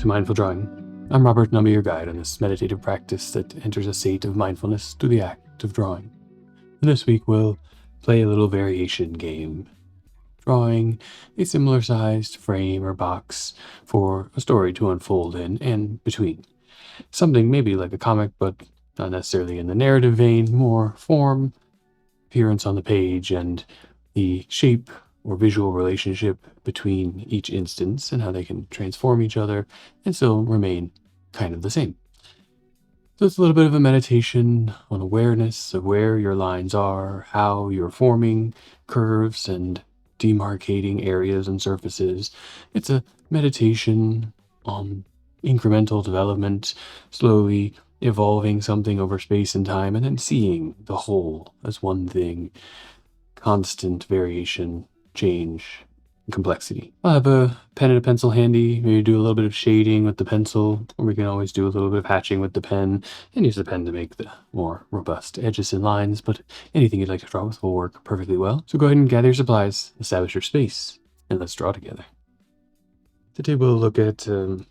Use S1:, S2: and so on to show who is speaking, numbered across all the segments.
S1: to Mindful Drawing. I'm Robert, and I'll be your guide on this meditative practice that enters a state of mindfulness through the act of drawing. And this week we'll play a little variation game, drawing a similar sized frame or box for a story to unfold in and between. Something maybe like a comic, but not necessarily in the narrative vein, more form, appearance on the page, and the shape or visual relationship between each instance and how they can transform each other and still remain kind of the same. So it's a little bit of a meditation on awareness of where your lines are, how you're forming curves and demarcating areas and surfaces. It's a meditation on incremental development, slowly evolving something over space and time, and then seeing the whole as one thing, constant variation, change, and complexity. I'll have a pen and a pencil handy, maybe do a little bit of shading with the pencil, or we can always do a little bit of hatching with the pen, and use the pen to make the more robust edges and lines, but anything you'd like to draw with will work perfectly well. So go ahead and gather your supplies, establish your space, and let's draw together. Today we'll look at kind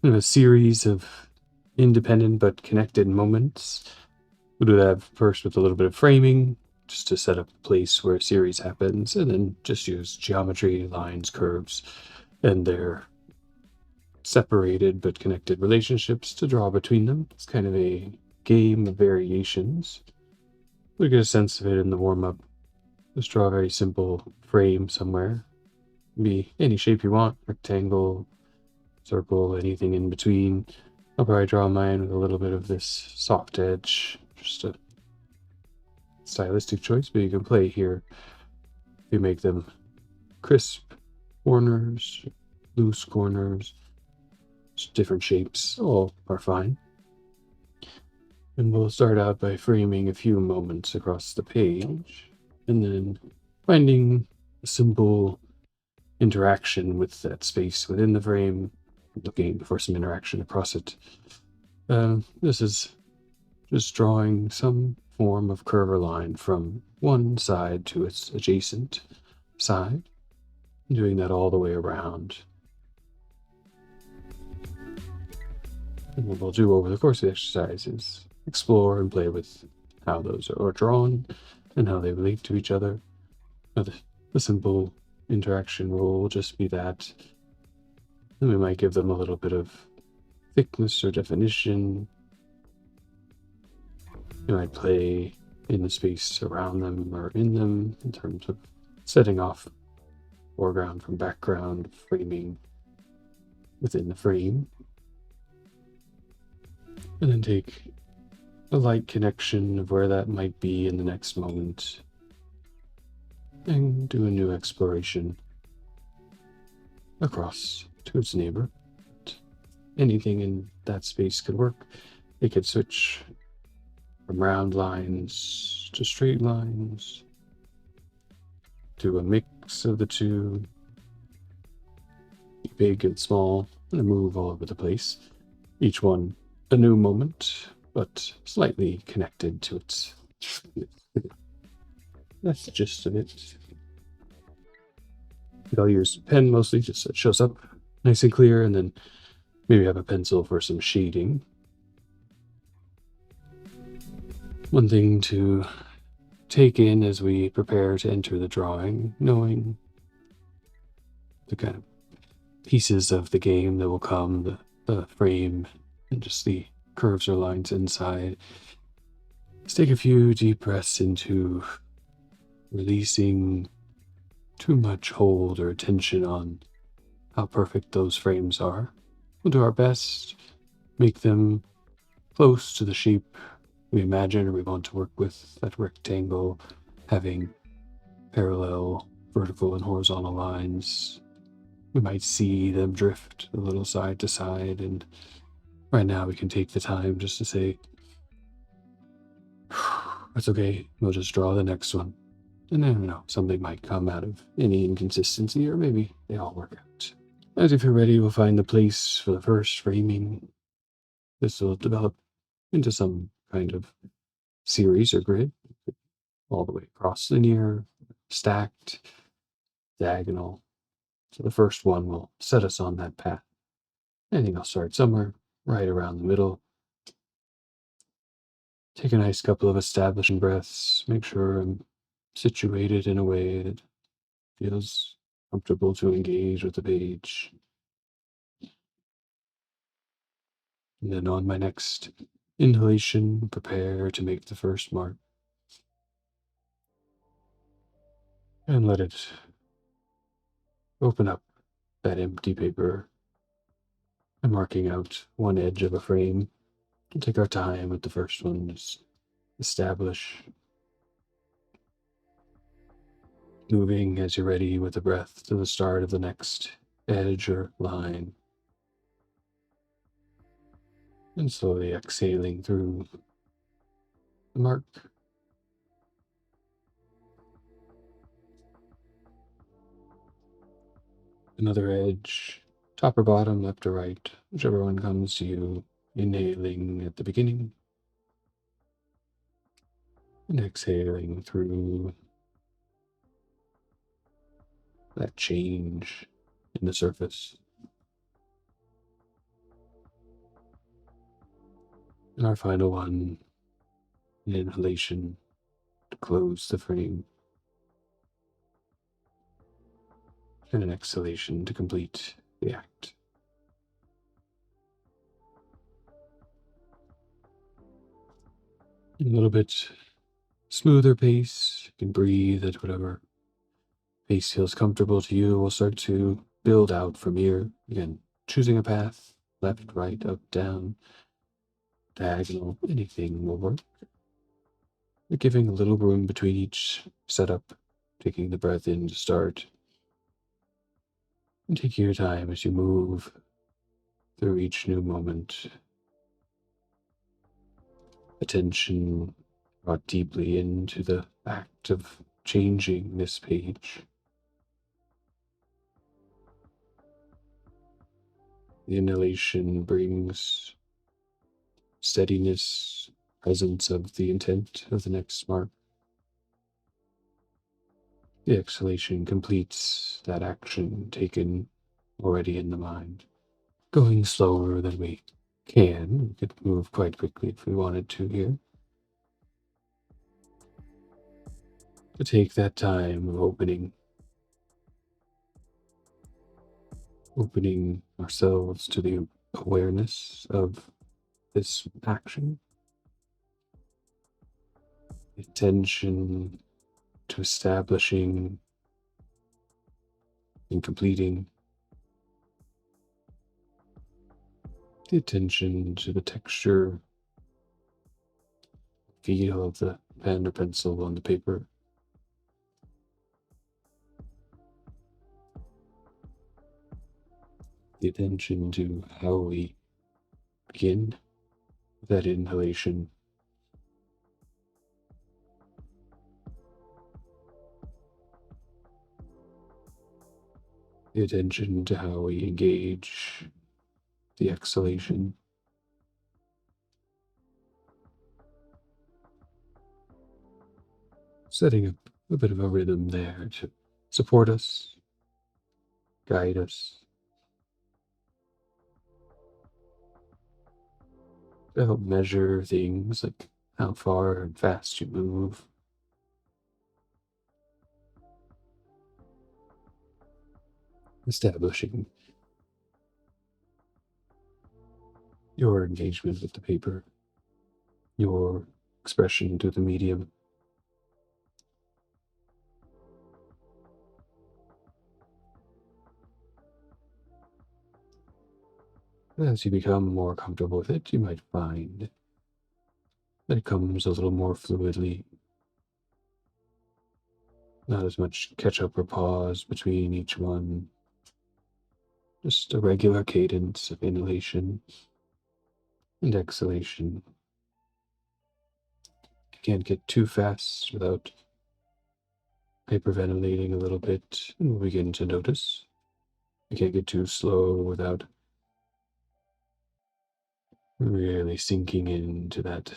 S1: of a series of independent but connected moments. We'll do that first with a little bit of framing, just to set up a place where a series happens, and then just use geometry, lines, curves, and their separated but connected relationships to draw between them. It's kind of a game of variations. We'll get a sense of it in the warm-up. Just draw a very simple frame somewhere. Be any shape you want, rectangle, circle, anything in between. I'll probably draw mine with a little bit of this soft edge, just a stylistic choice, but you can play here. You make them crisp corners, loose corners, just different shapes, all are fine. And we'll start out by framing a few moments across the page, and then finding a simple interaction with that space within the frame, looking for some interaction across it. This is just drawing some form of curve or line from one side to its adjacent side, doing that all the way around. And what we'll do over the course of the exercise is explore and play with how those are drawn and how they relate to each other. Now, the simple interaction rule will just be that. Then we might give them a little bit of thickness or definition. You might play in the space around them or in them in terms of setting off foreground from background, framing within the frame. And then take a light connection of where that might be in the next moment and do a new exploration across to its neighbor. Anything in that space could work. It could switch from round lines to straight lines, to a mix of the two, big and small, and move all over the place. Each one a new moment, but slightly connected to its. That's the gist of it. I'll use pen mostly, just so it shows up nice and clear, and then maybe have a pencil for some shading. One thing to take in as we prepare to enter the drawing, knowing the kind of pieces of the game that will come, the frame, and just the curves or lines inside. Let's take a few deep breaths into releasing too much hold or attention on how perfect those frames are. We'll do our best, make them close to the shape we imagine or we want to work with, that rectangle having parallel vertical and horizontal lines. We might see them drift a little side to side, and right now we can take the time just to say, that's okay, we'll just draw the next one. And then, something might come out of any inconsistency, or maybe they all work out. As if you're ready, we'll find the place for the first framing. This will develop into some kind of series or grid, all the way across, linear, stacked, diagonal. So the first one will set us on that path. I think I'll start somewhere right around the middle. Take a nice couple of establishing breaths. Make sure I'm situated in a way that feels comfortable to engage with the page. And then on my next inhalation, prepare to make the first mark. And let it open up that empty paper. I'm marking out one edge of a frame. We'll take our time with the first one. Just establish. Moving as you're ready with the breath to the start of the next edge or line. And slowly exhaling through the mark. Another edge, top or bottom, left or right, whichever one comes to you. Inhaling at the beginning and exhaling through that change in the surface. And our final one, an inhalation to close the frame, and an exhalation to complete the act. A little bit smoother pace. You can breathe at whatever pace feels comfortable to you. We'll start to build out from here. Again, choosing a path, left, right, up, down, diagonal, anything will work. You're giving a little room between each setup, taking the breath in to start. And take your time as you move through each new moment. Attention brought deeply into the act of changing this page. The inhalation brings steadiness, presence of the intent of the next mark. The exhalation completes that action taken already in the mind. Going slower than we can. We could move quite quickly if we wanted to here. To take that time of opening ourselves to the awareness of this action, attention to establishing and completing, the attention to the texture, feel of the pen or pencil on the paper. The attention to how we begin that inhalation. The attention to how we engage the exhalation. Setting up a bit of a rhythm there to support us, guide us, to help measure things like how far and fast you move. Establishing your engagement with the paper, your expression to the medium. As you become more comfortable with it, you might find that it comes a little more fluidly. Not as much catch up or pause between each one. Just a regular cadence of inhalation and exhalation. You can't get too fast without hyperventilating a little bit, and we'll begin to notice. You can't get too slow without really sinking into that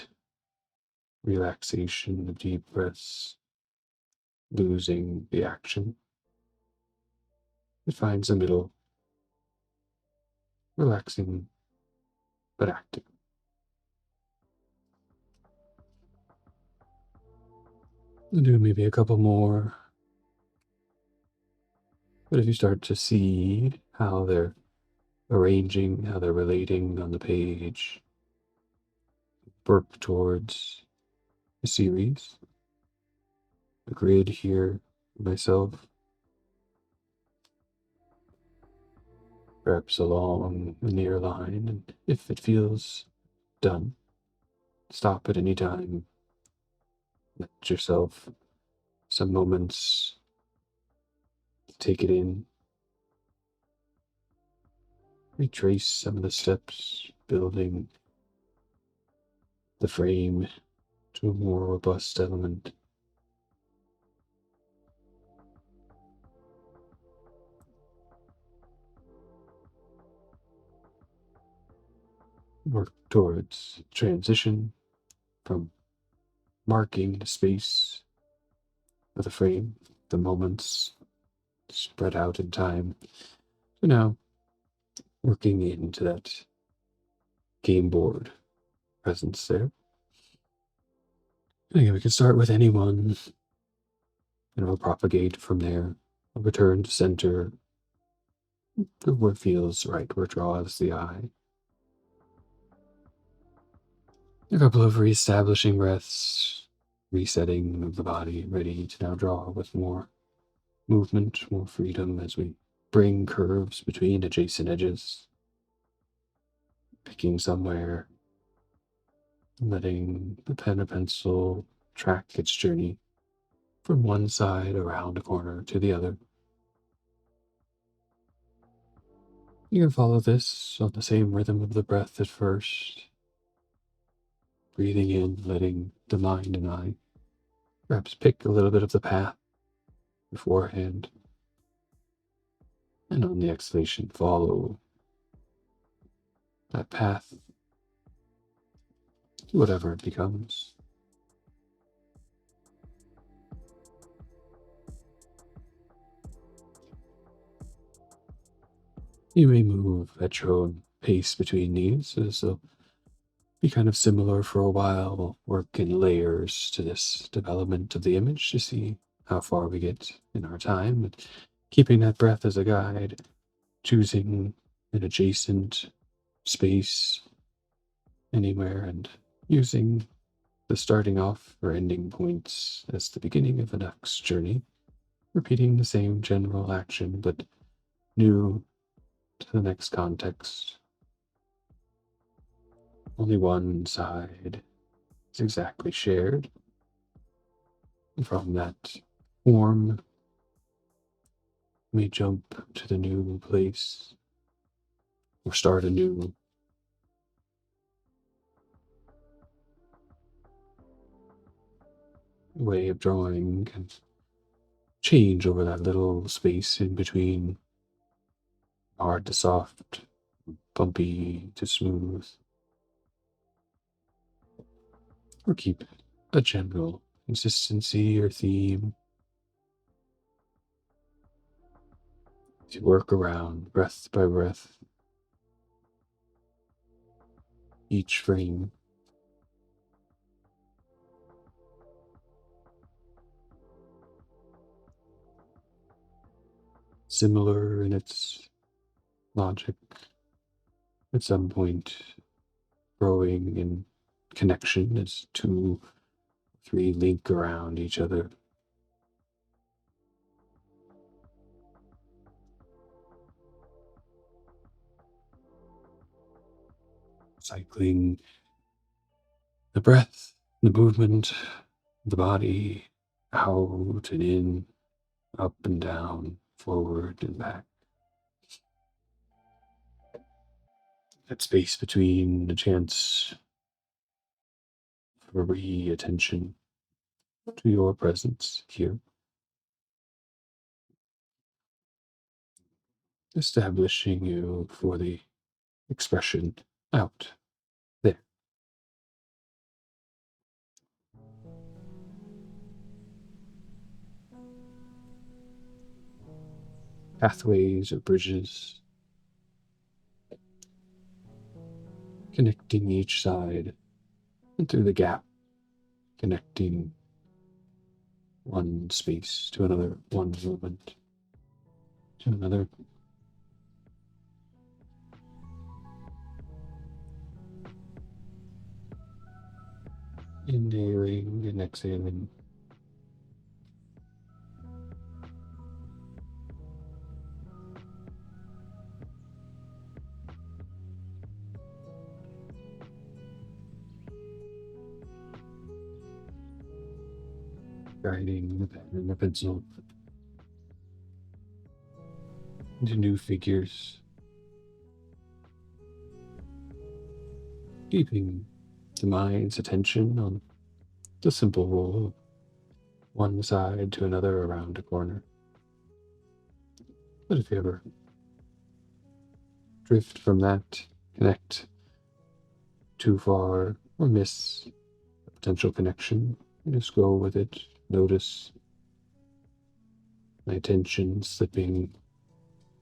S1: relaxation of deep breaths, losing the action. It finds the middle relaxing but active. We'll do maybe a couple more. But if you start to see how they're arranging, how they're relating on the page, work towards a series, a grid here, myself, perhaps along a near line, and if it feels done, stop at any time. Let yourself some moments to take it in. Retrace some of the steps, building the frame to a more robust element. Work towards transition from marking the space of the frame, the moments spread out in time, to now working into that game board presence there. And again, we can start with anyone, and we'll propagate from there. We'll return to center, to where it feels right, where it draws the eye. A couple of reestablishing breaths, resetting of the body, ready to now draw with more movement, more freedom as we bring curves between adjacent edges, picking somewhere, letting the pen or pencil track its journey from one side around a corner to the other. You can follow this on the same rhythm of the breath at first, breathing in, letting the mind and eye perhaps pick a little bit of the path beforehand, and on the exhalation, follow that path, whatever it becomes. You may move at your own pace between these, as they'll be kind of similar for a while. We'll work in layers to this development of the image to see how far we get in our time, and keeping that breath as a guide, choosing an adjacent space anywhere, and using the starting off or ending points as the beginning of the next journey, repeating the same general action but new to the next context. Only one side is exactly shared. From that form, we jump to the new place or start a new way of drawing and change over that little space in between hard to soft, bumpy to smooth, or keep a general consistency or theme to work around breath by breath each frame. Similar in its logic, at some point growing in connection as two, three link around each other. Cycling the breath, the movement, the body, out and in, up and down, forward and back. That space between the chance for re-attention to your presence here. Establishing you for the expression out there. Pathways or bridges, connecting each side, and through the gap, connecting one space to another, one movement to another. Inhaling and exhaling. Guiding the pen and the pencil into new figures, keeping the mind's attention on the simple roll of one side to another around a corner. But if you ever drift from that, connect too far, or miss a potential connection, you just go with it. Notice my attention slipping,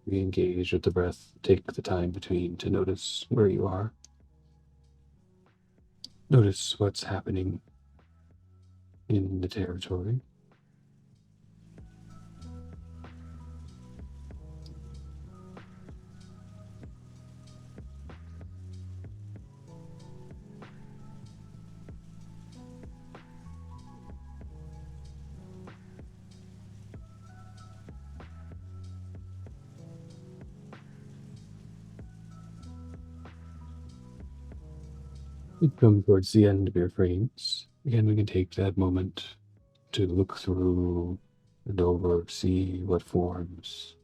S1: re-engage with the breath. Take the time between to notice where you are. Notice what's happening in the territory. We come towards the end of your frames. Again, we can take that moment to look through and over, see what forms.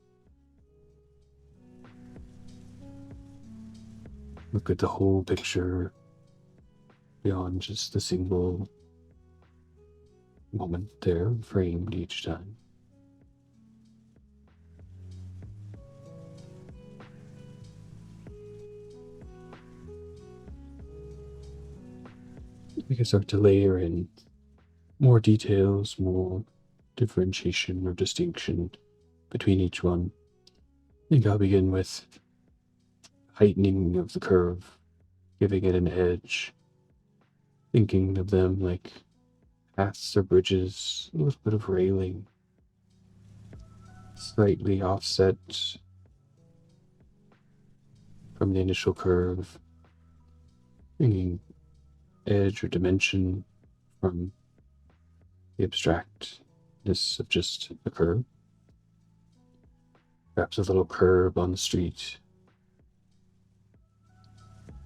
S1: Look at the whole picture beyond just the single moment there, framed each time. We can start to layer in more details, more differentiation or distinction between each one. I think I'll begin with heightening of the curve, giving it an edge, thinking of them like paths or bridges, a little bit of railing, slightly offset from the initial curve, bringing edge or dimension from the abstractness of just the curve. Perhaps a little curb on the street,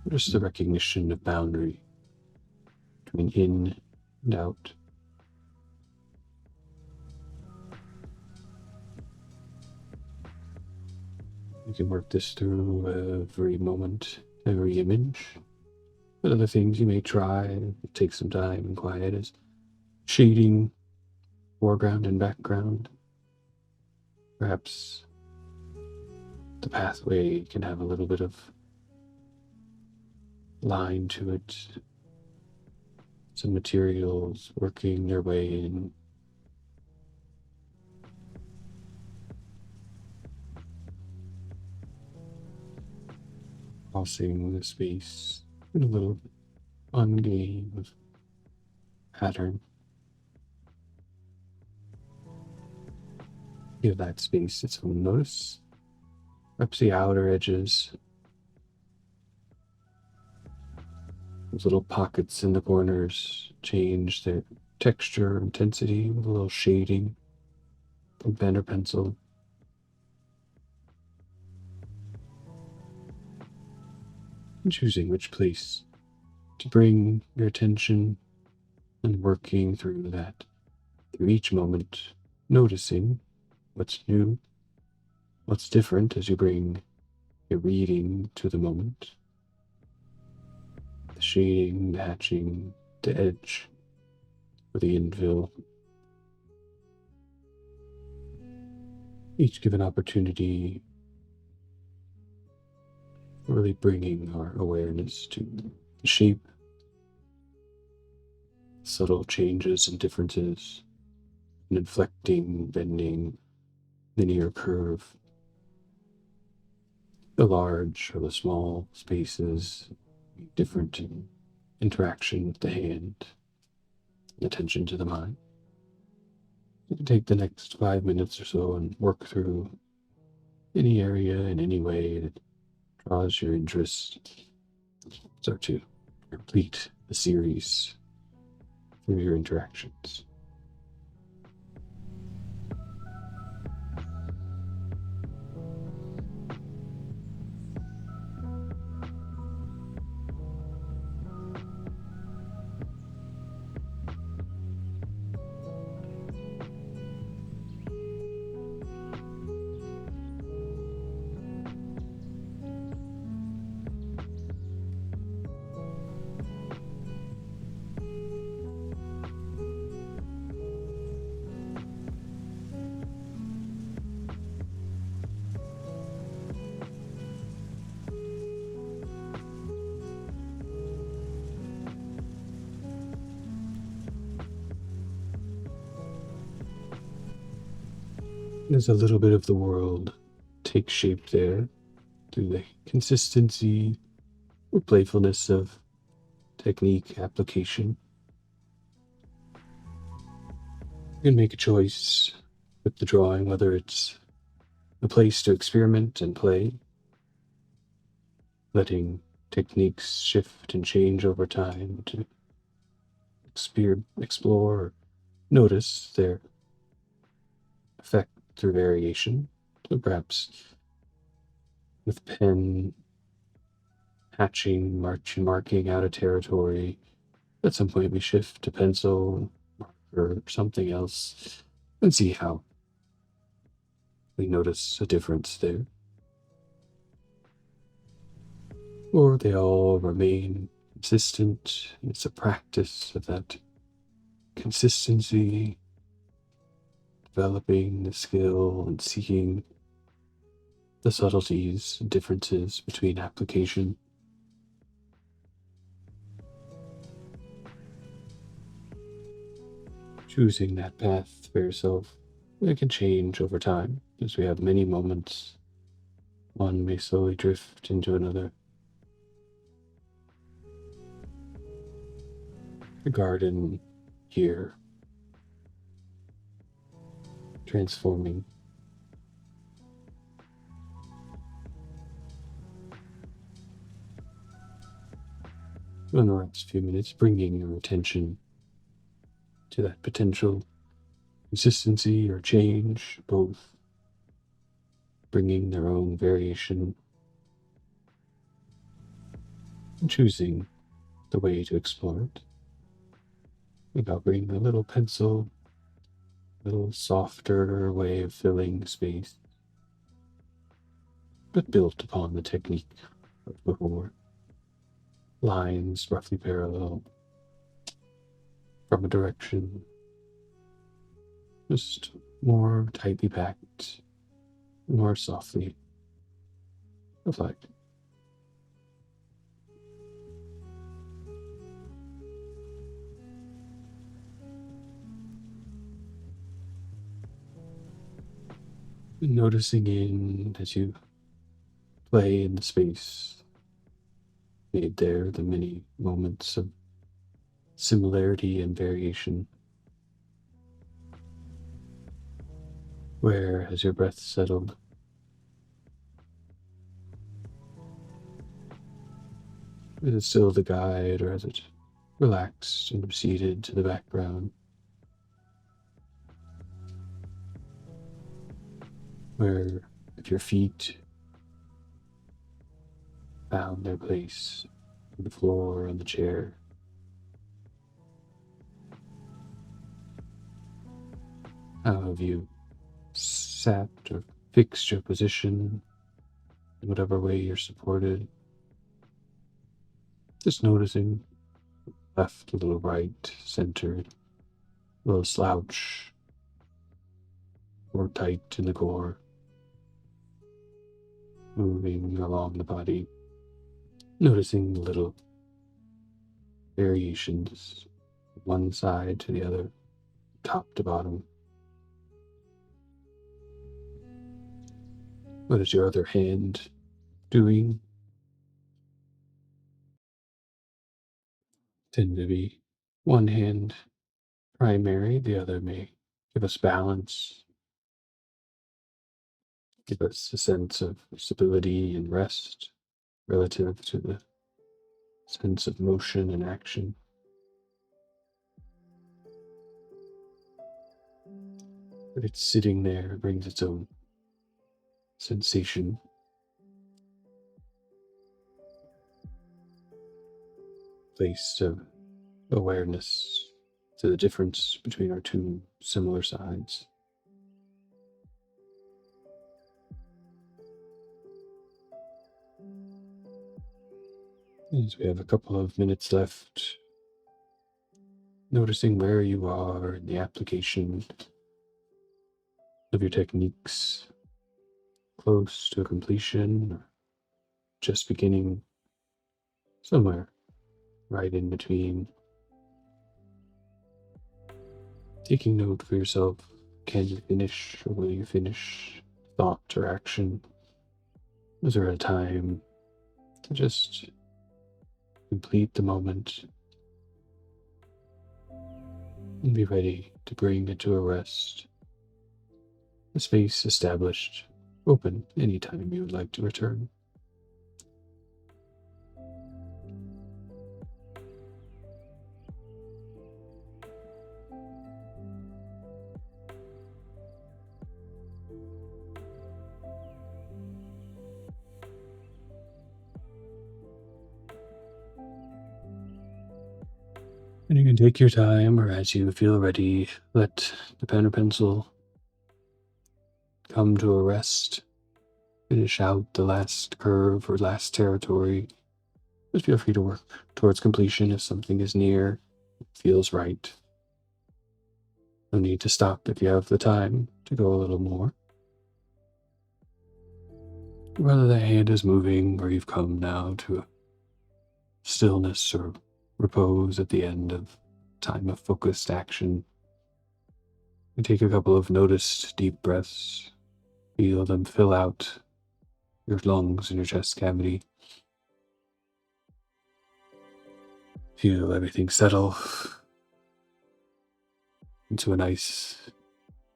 S1: just the recognition of boundary between in and out. You can work this through every moment, every image. But other things you may try, take some time and quiet, is shading foreground and background. Perhaps the pathway can have a little bit of line to it. Some materials working their way in. Crossing the space in a little fun game of pattern. Give that space its own notice. Perhaps the outer edges, those little pockets in the corners, change their texture, intensity with a little shading from pen or pencil. And choosing which place to bring your attention and working through that, through each moment, noticing what's new, what's different as you bring your reading to the moment. The shading, the hatching, the edge, or the infill. Each given opportunity, really bringing our awareness to the shape, subtle changes and differences, an inflecting, bending, linear curve, the large or the small spaces different interaction with the hand, and attention to the mind. You can take the next 5 minutes or so and work through any area in any way that draws your interest. Start to complete the series through your interactions. There's a little bit of the world take shape there through the consistency or playfulness of technique application. You can make a choice with the drawing, whether it's a place to experiment and play, letting techniques shift and change over time to explore, or notice their effect through variation. So perhaps with pen hatching, marking out a territory. At some point, we shift to pencil, marker, or something else, and see how we notice a difference there. Or they all remain consistent. It's a practice of that consistency, developing the skill and seeing the subtleties and differences between application. Choosing that path for yourself, it can change over time as we have many moments. One may slowly drift into another. The garden here, transforming. In the next few minutes, bringing your attention to that potential consistency or change, both bringing their own variation and choosing the way to explore it. About bringing a little pencil, a little softer way of filling space, but built upon the technique of before. Lines roughly parallel from a direction, just more tightly packed, more softly applied. Noticing in as you play in the space made there, the many moments of similarity and variation, where has your breath settled? Is it still the guide, or has it relaxed and receded to the background? Where have your feet found their place on the floor, on the chair? How have you sat or fixed your position in whatever way you're supported? Just noticing left, a little right, centered, a little slouch, or tight in the core, moving along the body, noticing the little variations, one side to the other, top to bottom. What is your other hand doing? tend to be one hand primary, the other may give us balance, give us a sense of stability and rest relative to the sense of motion and action. But it's sitting there, it brings its own sensation, place of awareness to the difference between our two similar sides. As we have a couple of minutes left, noticing where you are in the application of your techniques, close to completion, or just beginning, somewhere right in between. Taking note for yourself, can you finish, or will you finish thought or action? Is there a time to just complete the moment and be ready to bring it to a rest? The space established, open anytime you would like to return. And you can take your time, or as you feel ready, let the pen or pencil come to a rest. Finish out the last curve or last territory. Just feel free to work towards completion if something is near, feels right. No need to stop if you have the time to go a little more. Whether the hand is moving or you've come now to a stillness or repose at the end of time of focused action, you take a couple of noticed deep breaths. Feel them fill out your lungs and your chest cavity. Feel everything settle into a nice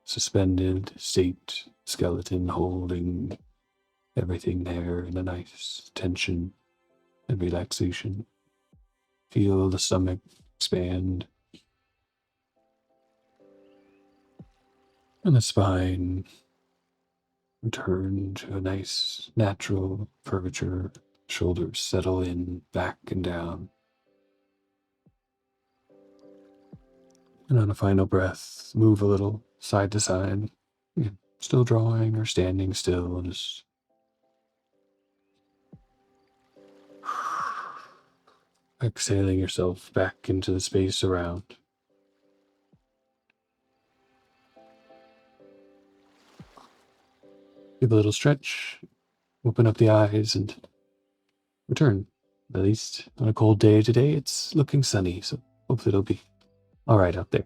S1: suspended state, skeleton holding everything there in a nice tension and relaxation. Feel the stomach expand and the spine return to a nice natural curvature. Shoulders settle in back and down. And on a final breath, move a little side to side. Still drawing or standing still. Just exhaling yourself back into the space around. Give a little stretch, open up the eyes, and return. At least on a cold day today, it's looking sunny, so hopefully it'll be all right out there.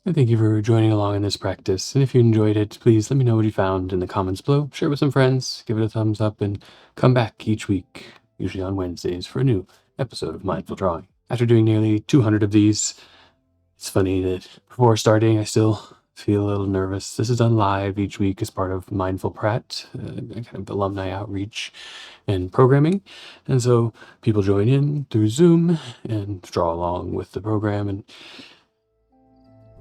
S1: And thank you for joining along in this practice. And if you enjoyed it, please let me know what you found in the comments below. Share it with some friends, give it a thumbs up, and come back each week, usually on Wednesdays, for a new episode of Mindful Drawing. After doing nearly 200 of these, it's funny that before starting, I still feel a little nervous. This is done live each week as part of Mindful Pratt, kind of alumni outreach and programming. And so people join in through Zoom and draw along with the program, and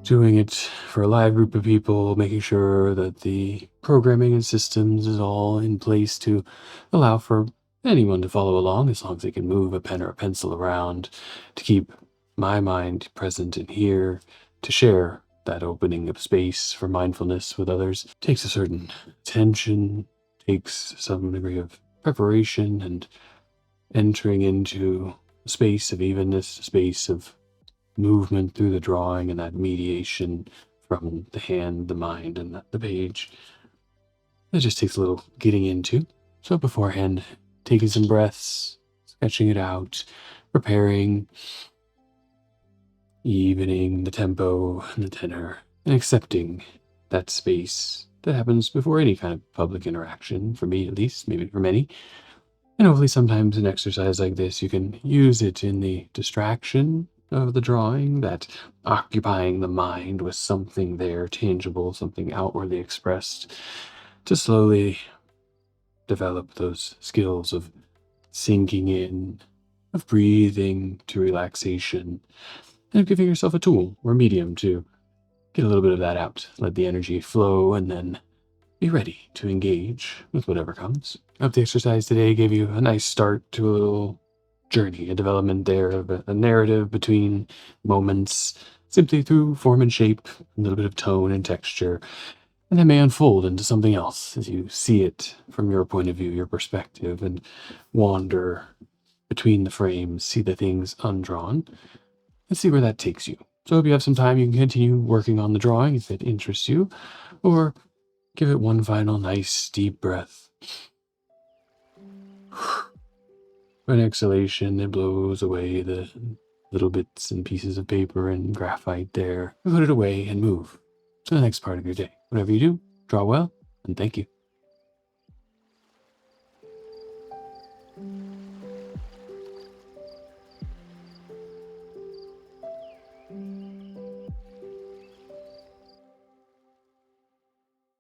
S1: doing it for a live group of people, making sure that the programming and systems is all in place to allow for anyone to follow along, as long as they can move a pen or a pencil around, to keep my mind present and here, to share that opening of space for mindfulness with others. It takes a certain attention, takes some degree of preparation, and entering into a space of evenness, a space of movement through the drawing, and that mediation from the hand, the mind, and the page. It just takes a little getting into. So beforehand, taking some breaths, sketching it out, preparing, evening the tempo and the tenor, and accepting that space that happens before any kind of public interaction, for me at least, maybe for many. And hopefully sometimes an exercise like this, you can use it in the distraction of the drawing, that occupying the mind with something there, tangible, something outwardly expressed, to slowly develop those skills of sinking in, of breathing to relaxation, and of giving yourself a tool or medium to get a little bit of that out. Let the energy flow and then be ready to engage with whatever comes. I hope the exercise today gave you a nice start to a little journey, a development there of a narrative between moments, simply through form and shape, a little bit of tone and texture, and that may unfold into something else as you see it from your point of view, your perspective, and wander between the frames, see the things undrawn, and see where that takes you. So if you have some time, you can continue working on the drawing if it interests you, or give it one final nice deep breath. An exhalation that blows away the little bits and pieces of paper and graphite there. Put it away and move to the next part of your day. Whatever you do, draw well, and thank you.